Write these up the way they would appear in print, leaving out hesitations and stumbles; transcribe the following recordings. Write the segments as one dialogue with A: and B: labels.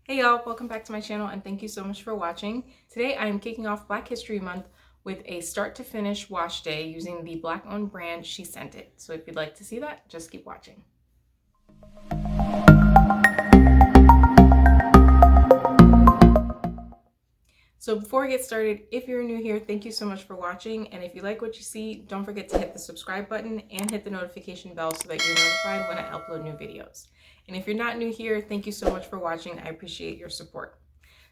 A: Hey y'all, welcome back to my channel and thank you so much for watching. Today I am kicking off Black History Month with a start to finish wash day using the Black owned brand SheScentIt. So if you'd like to see that, just keep watching. So before we get started, if you're new here, thank you so much for watching. And if you like what you see, don't forget to hit the subscribe button and hit the notification bell so that you're notified when I upload new videos. And if you're not new here, thank you so much for watching. I appreciate your support.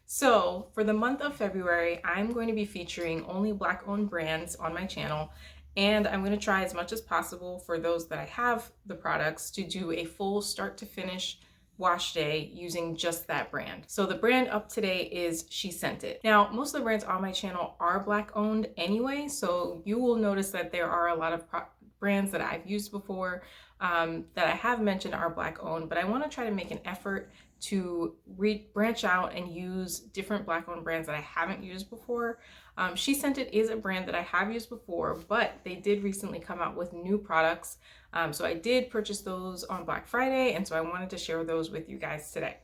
A: So for the month of February, I'm going to be featuring only Black owned brands on my channel. And I'm going to try as much as possible for those that I have the products to do a full start to finish wash day using just that brand. So the brand up today is SheScentIt. Now, most of the brands on my channel are Black owned anyway, so you will notice that there are a lot of brands that I've used before that I have mentioned are Black owned, but I want to try to make an effort to branch out and use different Black owned brands that I haven't used before. SheScentIt is a brand that I have used before, but they did recently come out with new products. So I did purchase those on Black Friday, and so I wanted to share those with you guys today.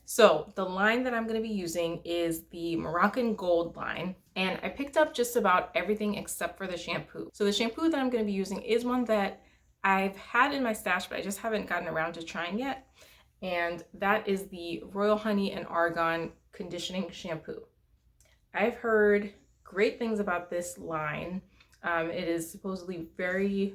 A: So the line that I'm going to be using is the Moroccan Gold line, and I picked up just about everything except for the shampoo. So the shampoo that I'm going to be using is one that I've had in my stash, but I just haven't gotten around to trying yet. And that is the Royal Honey and Argan Conditioning Shampoo. I've heard great things about this line. It is supposedly very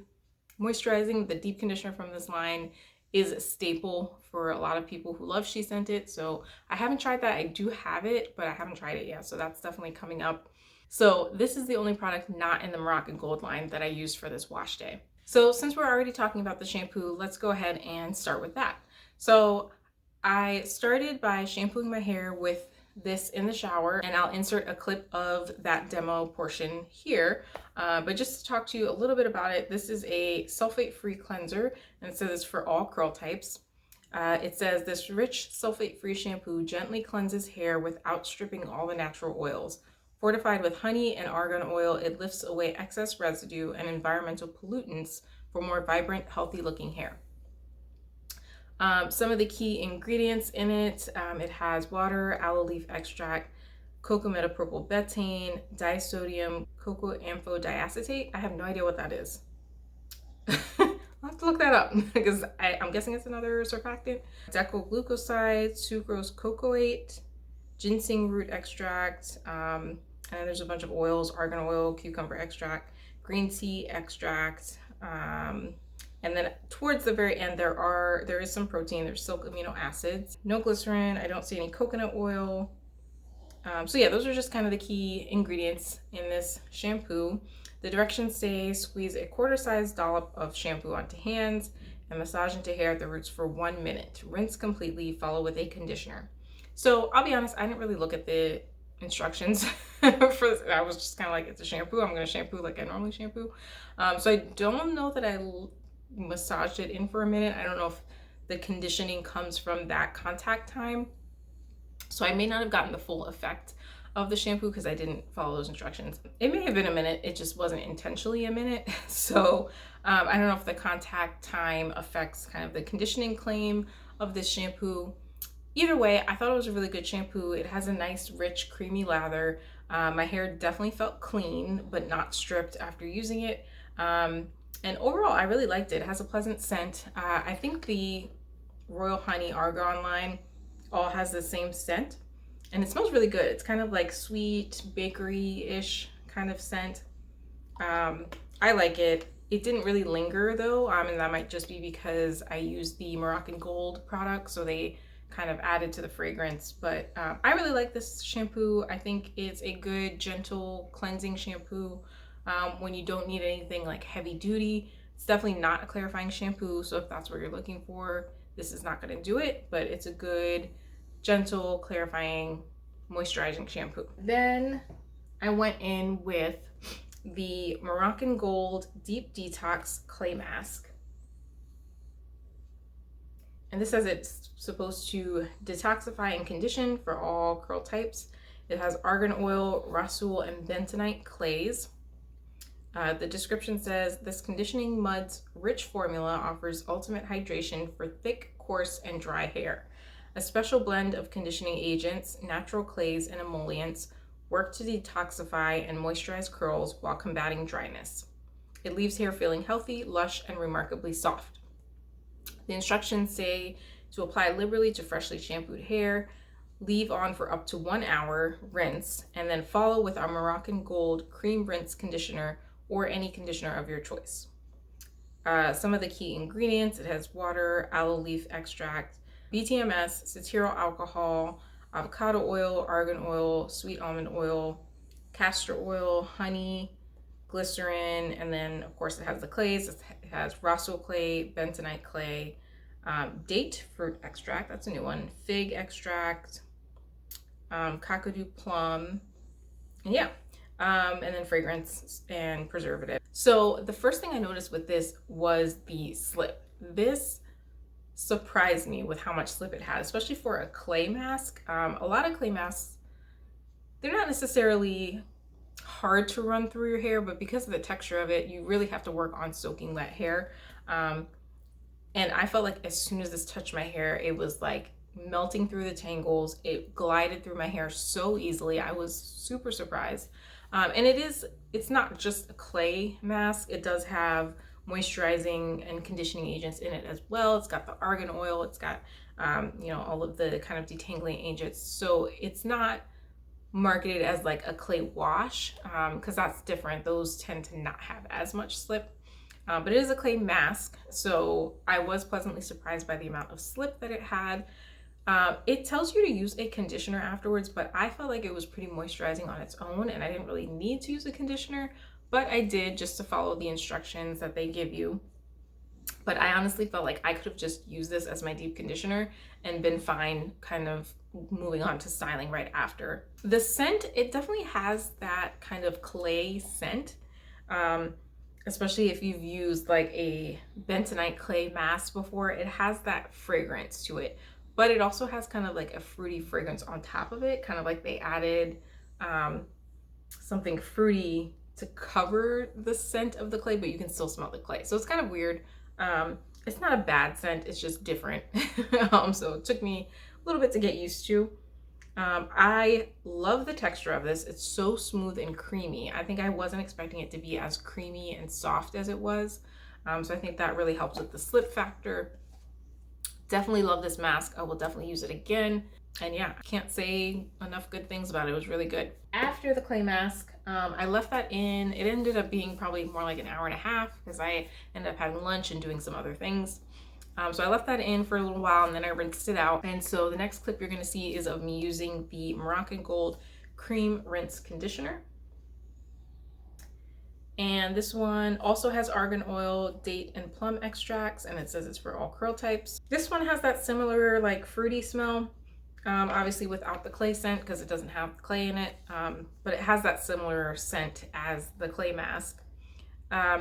A: moisturizing. The deep conditioner from this line is a staple for a lot of people who love SheScentIt. So I haven't tried that. I do have it, but I haven't tried it yet. So that's definitely coming up. So this is the only product not in the Moroccan Gold line that I used for this wash day. So since we're already talking about the shampoo, let's go ahead and start with that. So I started by shampooing my hair with this in the shower, and I'll insert a clip of that demo portion here. But just to talk to you a little bit about it, this is a sulfate-free cleanser, and it says it's for all curl types. It says this rich sulfate-free shampoo gently cleanses hair without stripping all the natural oils. Fortified with honey and argan oil, it lifts away excess residue and environmental pollutants for more vibrant, healthy-looking hair. Some of the key ingredients in it, it has water, aloe leaf extract, cocoa metapropyl betaine, disodium cocoa amphodiacetate. I have no idea what that is. I'll have to look that up because I'm guessing it's another surfactant. Decoglucoside, sucrose cocoate, ginseng root extract, and there's a bunch of oils: argan oil, cucumber extract, green tea extract, and then towards the very end there is some protein. There's silk amino acids, no glycerin. I don't see any coconut oil. So yeah, those are just kind of the key ingredients in this shampoo. The directions say squeeze a quarter-sized dollop of shampoo onto hands and massage into hair at the roots for 1 minute. Rinse completely, follow with a conditioner. So I'll be honest, I didn't really look at the instructions for this. I was just kind of like, it's a shampoo, I'm going to shampoo like I normally shampoo. So I don't know that I massaged it in for a minute. I don't know if the conditioning comes from that contact time. So I may not have gotten the full effect of the shampoo because I didn't follow those instructions. It may have been a minute, it just wasn't intentionally a minute. So I don't know if the contact time affects kind of the conditioning claim of this shampoo. Either way, I thought it was a really good shampoo. It has a nice, rich, creamy lather. My hair definitely felt clean, but not stripped after using it. And overall, I really liked it. It has a pleasant scent. I think the Royal Honey Argan line all has the same scent, and it smells really good. It's kind of like sweet, bakery-ish kind of scent. I like it. It didn't really linger though, and that might just be because I used the Moroccan Gold product, so they kind of added to the fragrance. But I really like this shampoo. I think it's a good, gentle, cleansing shampoo when you don't need anything like heavy duty. It's definitely not a clarifying shampoo, so if that's what you're looking for, this is not going to do it, but it's a good, gentle, clarifying, moisturizing shampoo. Then I went in with the Moroccan Gold Deep Detox Clay Mask. And this says it's supposed to detoxify and condition for all curl types. It has argan oil, rasool, and bentonite clays. The description says, this conditioning mud's rich formula offers ultimate hydration for thick, coarse, and dry hair. A special blend of conditioning agents, natural clays, and emollients work to detoxify and moisturize curls while combating dryness. It leaves hair feeling healthy, lush, and remarkably soft. The instructions say to apply liberally to freshly shampooed hair, leave on for up to 1 hour, rinse, and then follow with our Moroccan Gold Cream Rinse Conditioner or any conditioner of your choice. Some of the key ingredients: it has water, aloe leaf extract, BTMS, cetyl alcohol, avocado oil, argan oil, sweet almond oil, castor oil, honey, glycerin, and then of course it has the clays. It has Rosso clay, bentonite clay, date fruit extract, that's a new one, fig extract, kakadu plum, and yeah, and then fragrance and preservative. So the first thing I noticed with this was the slip. This surprised me with how much slip it had, especially for a clay mask. A lot of clay masks, they're not necessarily hard to run through your hair, but because of the texture of it, you really have to work on soaking wet hair. And I felt like as soon as this touched my hair, it was like melting through the tangles. It glided through my hair so easily. I was super surprised. And it's not just a clay mask. It does have moisturizing and conditioning agents in it as well. It's got the argan oil. It's got, all of the kind of detangling agents. So it's not marketed as like a clay wash, because that's different. Those tend to not have as much slip. But it is a clay mask, so I was pleasantly surprised by the amount of slip that it had. It tells you to use a conditioner afterwards, but I felt like it was pretty moisturizing on its own, and I didn't really need to use a conditioner, but I did just to follow the instructions that they give you. But I honestly felt like I could have just used this as my deep conditioner and been fine kind of moving on to styling right after. The scent, it definitely has that kind of clay scent. Especially if you've used like a bentonite clay mask before, it has that fragrance to it, but it also has kind of like a fruity fragrance on top of it, kind of like they added something fruity to cover the scent of the clay, but you can still smell the clay. So it's kind of weird. It's not a bad scent, it's just different. So it took me a little bit to get used to. I love the texture of this. It's so smooth and creamy. I think I wasn't expecting it to be as creamy and soft as it was. So I think that really helps with the slip factor. Definitely love this mask. I will definitely use it again. And yeah, I can't say enough good things about it. It was really good. After the clay mask, I left that in. It ended up being probably more like an hour and a half because I ended up having lunch and doing some other things. So I left that in for a little while and then I rinsed it out. And so the next clip you're gonna see is of me using the Moroccan Gold Cream Rinse Conditioner. And this one also has argan oil, date, and plum extracts, and it says it's for all curl types. This one has that similar like fruity smell, obviously without the clay scent because it doesn't have clay in it, but it has that similar scent as the clay mask.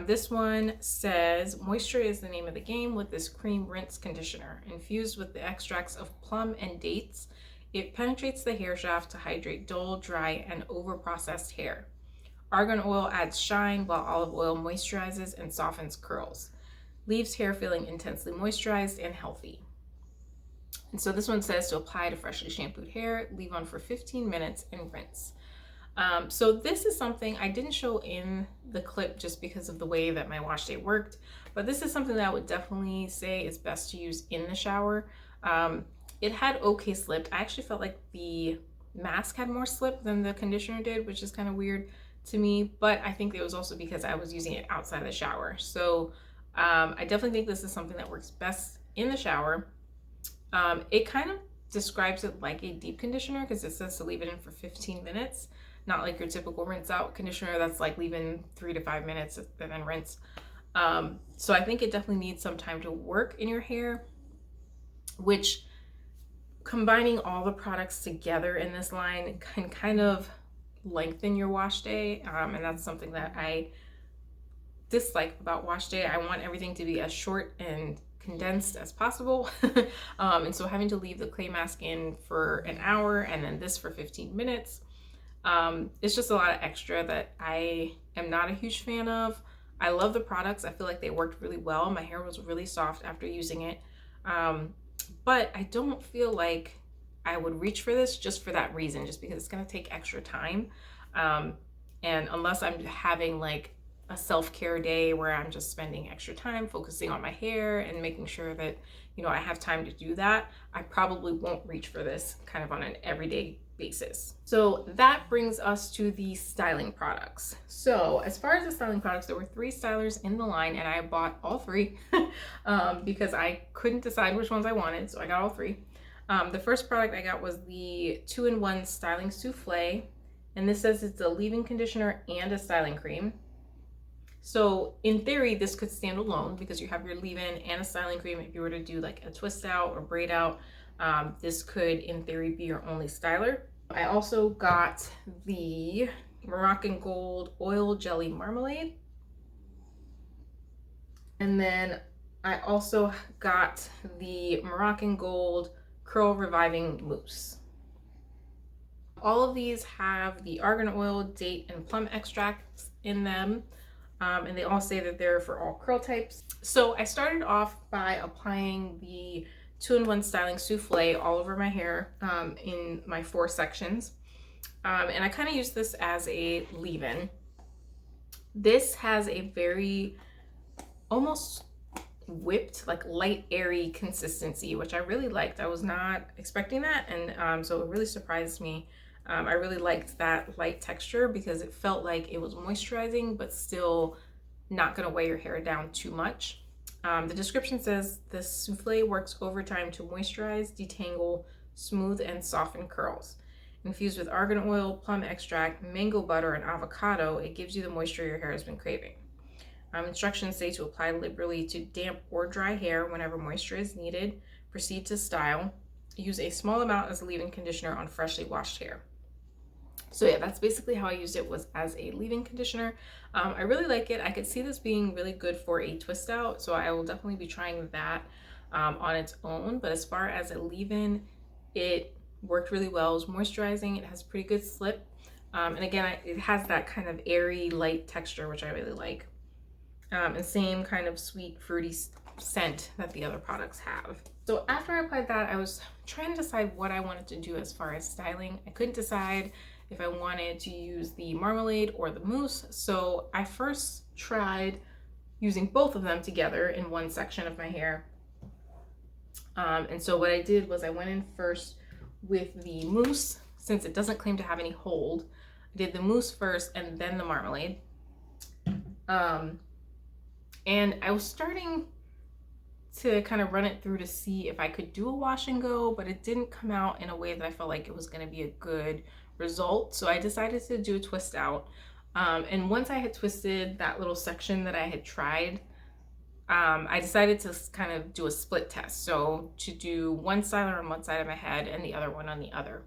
A: This one says, moisture is the name of the game with this cream rinse conditioner. Infused with the extracts of plum and dates, it penetrates the hair shaft to hydrate dull, dry, and over-processed hair. Argan oil adds shine, while olive oil moisturizes and softens curls. Leaves hair feeling intensely moisturized and healthy. And so this one says to apply to freshly shampooed hair, leave on for 15 minutes, and rinse. So this is something I didn't show in the clip just because of the way that my wash day worked, but this is something that I would definitely say is best to use in the shower. It had okay slip. I actually felt like the mask had more slip than the conditioner did, which is kind of weird to me, but I think it was also because I was using it outside the shower. So I definitely think this is something that works best in the shower. It kind of describes it like a deep conditioner because it says to leave it in for 15 minutes. Not like your typical rinse out conditioner that's like leaving 3 to 5 minutes and then rinse. So I think it definitely needs some time to work in your hair, which combining all the products together in this line can kind of lengthen your wash day. And that's something that I dislike about wash day. I want everything to be as short and condensed as possible. And so having to leave the clay mask in for an hour and then this for 15 minutes, it's just a lot of extra that I am not a huge fan of. I love the products. I feel like they worked really well. My hair was really soft after using it. but I don't feel like I would reach for this just for that reason, just because it's going to take extra time. And unless I'm having like a self-care day where I'm just spending extra time focusing on my hair and making sure that, you know, I have time to do that, I probably won't reach for this kind of on an everyday basis. So that brings us to the styling products. So as far as the styling products, there were 3 stylers in the line, and I bought all 3 because I couldn't decide which ones I wanted, so I got all 3. The first product I got was the 2-in-1 Styling Souffle, and this says it's a leave-in conditioner and a styling cream. So in theory, this could stand alone because you have your leave-in and a styling cream. If you were to do like a twist out or braid out, this could in theory be your only styler. I also got the Moroccan Gold Oil Jelly Marmalade. And then I also got the Moroccan Gold Curl Reviving Mousse. All of these have the argan oil, date, and plum extracts in them. And they all say that they're for all curl types. So I started off by applying the 2-in-1 Styling Souffle all over my hair in my 4 sections. And I kind of use this as a leave-in. This has a very almost whipped, like light, airy consistency, which I really liked. I was not expecting that, and so it really surprised me. I really liked that light texture because it felt like it was moisturizing, but still not gonna weigh your hair down too much. The description says the souffle works overtime to moisturize, detangle, smooth, and soften curls. Infused with argan oil, plum extract, mango butter, and avocado, it gives you the moisture your hair has been craving. Instructions say to apply liberally to damp or dry hair whenever moisture is needed. Proceed to style. Use a small amount as a leave-in conditioner on freshly washed hair. So yeah, that's basically how I used it, was as a leave-in conditioner. I really like it. I could see this being really good for a twist out, so I will definitely be trying that on its own. But as far as a leave-in, it worked really well. It was moisturizing. It has pretty good slip. And again, it has that kind of airy, light texture, which I really like. And same kind of sweet, fruity scent that the other products have. So after I applied that, I was trying to decide what I wanted to do as far as styling. I couldn't decide if I wanted to use the marmalade or the mousse. So I first tried using both of them together in one section of my hair. And so what I did was I went in first with the mousse, since it doesn't claim to have any hold. I did the mousse first and then the marmalade. And I was starting to kind of run it through to see if I could do a wash and go, but it didn't come out in a way that I felt like it was going to be a good result. So I decided to do a twist out. And once I had twisted that little section that I had tried, I decided to kind of do a split test. So to do one styler on one side of my head and the other one on the other.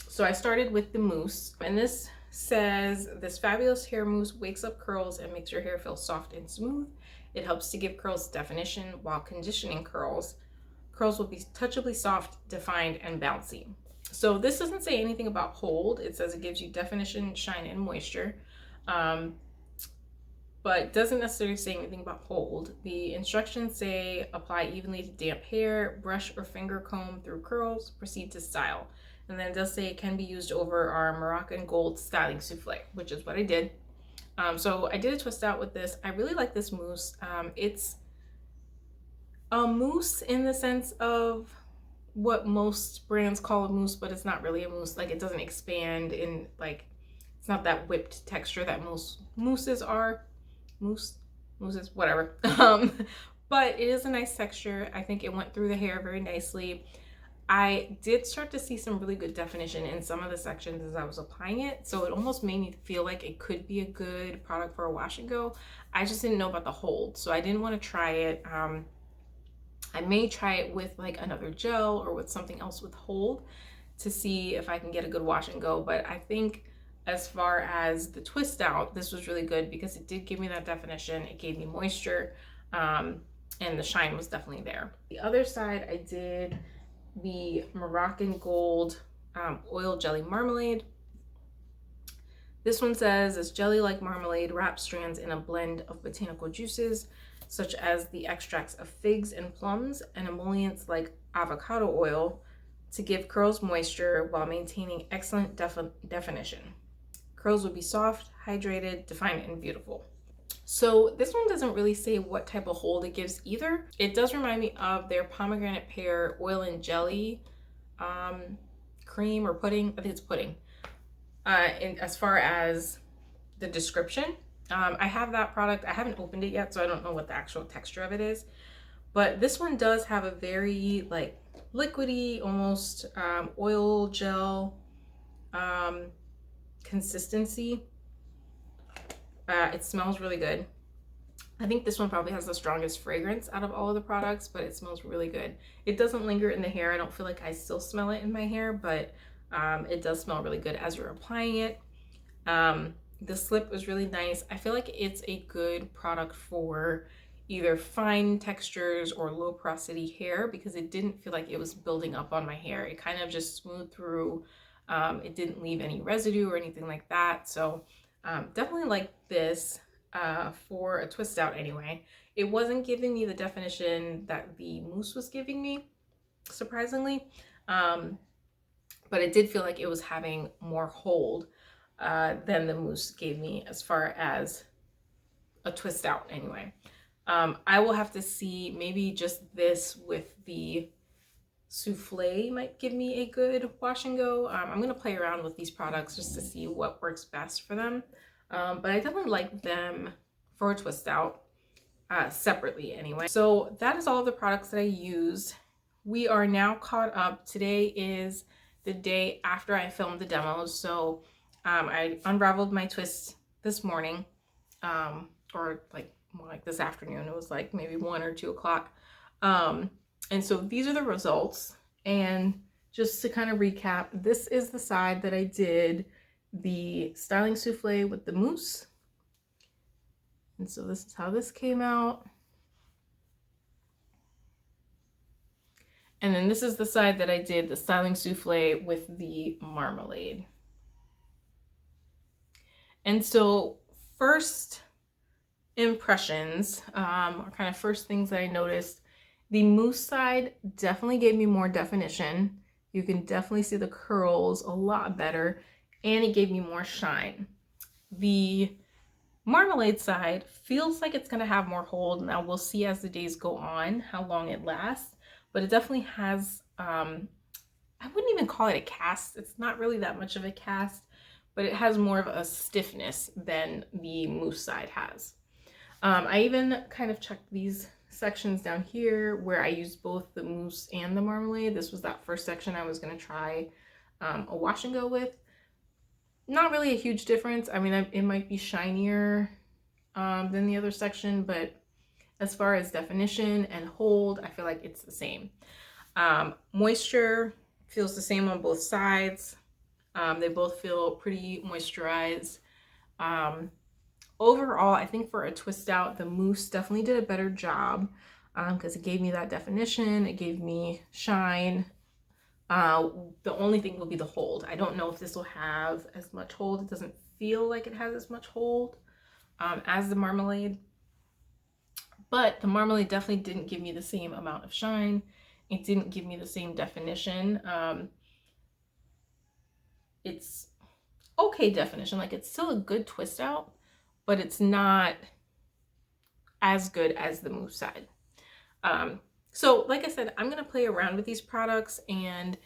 A: So I started with the mousse, and this says, this fabulous hair mousse wakes up curls and makes your hair feel soft and smooth. It helps to give curls definition while conditioning curls. Curls will be touchably soft, defined, and bouncy. So this doesn't say anything about hold. It says it gives you definition, shine, and moisture. But doesn't necessarily say anything about hold. The instructions say apply evenly to damp hair, brush or finger comb through curls, proceed to style. And then it does say it can be used over our Moroccan Gold Styling Souffle, which is what I did. So I did a twist out with this. I really like this mousse. It's a mousse in the sense of what most brands call a mousse, but it's not really a mousse. Like, it doesn't expand in, like, it's not that whipped texture that most mousses are. Mousses, whatever. But it is a nice texture. I think it went through the hair very nicely. I did start to see some really good definition in some of the sections as I was applying it, so it almost made me feel like it could be a good product for a wash and go. I just didn't know about the hold, so I didn't want to try it. I may try it with like another gel or with something else with hold to see if I can get a good wash and go, but I think as far as the twist out, this was really good because it did give me that definition. It gave me moisture, and the shine was definitely there. The other side, I did the Moroccan Gold Oil Jelly Marmalade. This one says, this jelly-like marmalade wraps strands in a blend of botanical juices, such as the extracts of figs and plums, and emollients like avocado oil to give curls moisture while maintaining excellent definition. Curls will be soft, hydrated, defined, and beautiful. So this one doesn't really say what type of hold it gives either. It does remind me of their pomegranate pear oil and jelly cream or pudding. I think it's pudding. And as far as the description, I have that product. I haven't opened it yet, so I don't know what the actual texture of it is. But this one does have a very like liquidy, almost oil gel consistency. It smells really good. I think this one probably has the strongest fragrance out of all of the products, but it smells really good. It doesn't linger in the hair. I don't feel like I still smell it in my hair, but it does smell really good as you're applying it. The slip was really nice. I feel like it's a good product for either fine textures or low porosity hair because it didn't feel like it was building up on my hair. It kind of just smoothed through. It didn't leave any residue or anything like that. So definitely like this for a twist out anyway. It wasn't giving me the definition that the mousse was giving me, surprisingly. But it did feel like it was having more hold than the mousse gave me as far as a twist out anyway. I will have to see, maybe just this with the souffle might give me a good wash and go. I'm going to play around with these products just to see what works best for them. But I definitely like them for a twist out separately anyway. So that is all of the products that I used. We are now caught up. Today is the day after I filmed the demos. So I unraveled my twist this morning, or like more like this afternoon. It was like maybe 1 or 2 o'clock. And so these are the results. And just to kind of recap, this is the side that I did the Styling Souffle with the mousse. And so this is how this came out. And then this is the side that I did the Styling Souffle with the marmalade. And so first impressions, or kind of first things that I noticed, the mousse side definitely gave me more definition. You can definitely see the curls a lot better, and it gave me more shine. The marmalade side feels like it's gonna have more hold. Now we'll see as the days go on how long it lasts, but it definitely has, I wouldn't even call it a cast. It's not really that much of a cast, but it has more of a stiffness than the mousse side has. I even kind of checked these sections down here where I used both the mousse and the marmalade. This was that first section I was going to try a wash and go with. Not really a huge difference. I mean, it might be shinier than the other section, but as far as definition and hold, I feel like it's the same. Moisture feels the same on both sides. They both feel pretty moisturized. Overall, I think for a twist out, the mousse definitely did a better job because it gave me that definition. It gave me shine. The only thing will be the hold. I don't know if this will have as much hold. It doesn't feel like it has as much hold as the marmalade. But the marmalade definitely didn't give me the same amount of shine. It didn't give me the same definition. It's okay definition. Like, it's still a good twist out, but it's not as good as the mousse side. So like I said, I'm going to play around with these products and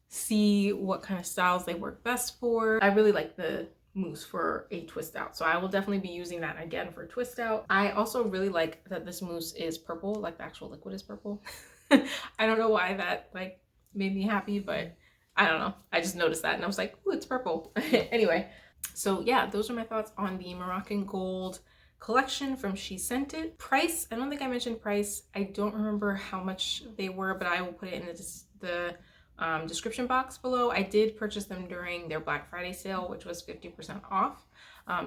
A: see what kind of styles they work best for. I really like the mousse for a twist out, so I will definitely be using that again for a twist out. I also really like that this mousse is purple, like the actual liquid is purple. I don't know why that like made me happy, but I don't know. I just noticed that and I was like, ooh, it's purple. Anyway, so yeah, those are my thoughts on the Moroccan Gold collection from SheScentIt. Price, I don't think I mentioned price. I don't remember how much they were, but I will put it in the description box below. I did purchase them during their Black Friday sale, which was 50% off.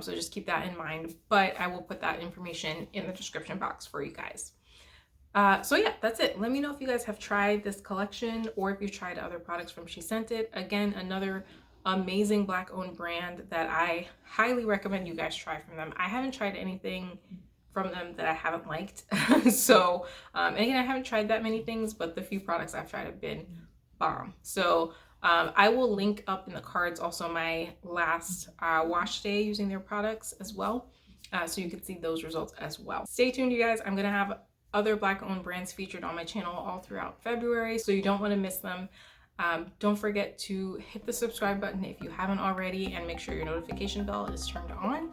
A: So just keep that in mind, but I will put that information in the description box for you guys. So yeah, that's it. Let me know if you guys have tried this collection or if you've tried other products from SheScentIt. Again, another amazing Black owned brand that I highly recommend you guys try from them. I haven't tried anything from them that I haven't liked. So, and again, I haven't tried that many things, but the few products I've tried have been bomb. So I will link up in the cards also my last wash day using their products as well. So you can see those results as well. Stay tuned, you guys. I'm gonna have other Black owned brands featured on my channel all throughout February, so you don't want to miss them. Don't forget to hit the subscribe button if you haven't already, and make sure your notification bell is turned on.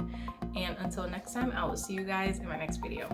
A: And until next time, I will see you guys in my next video.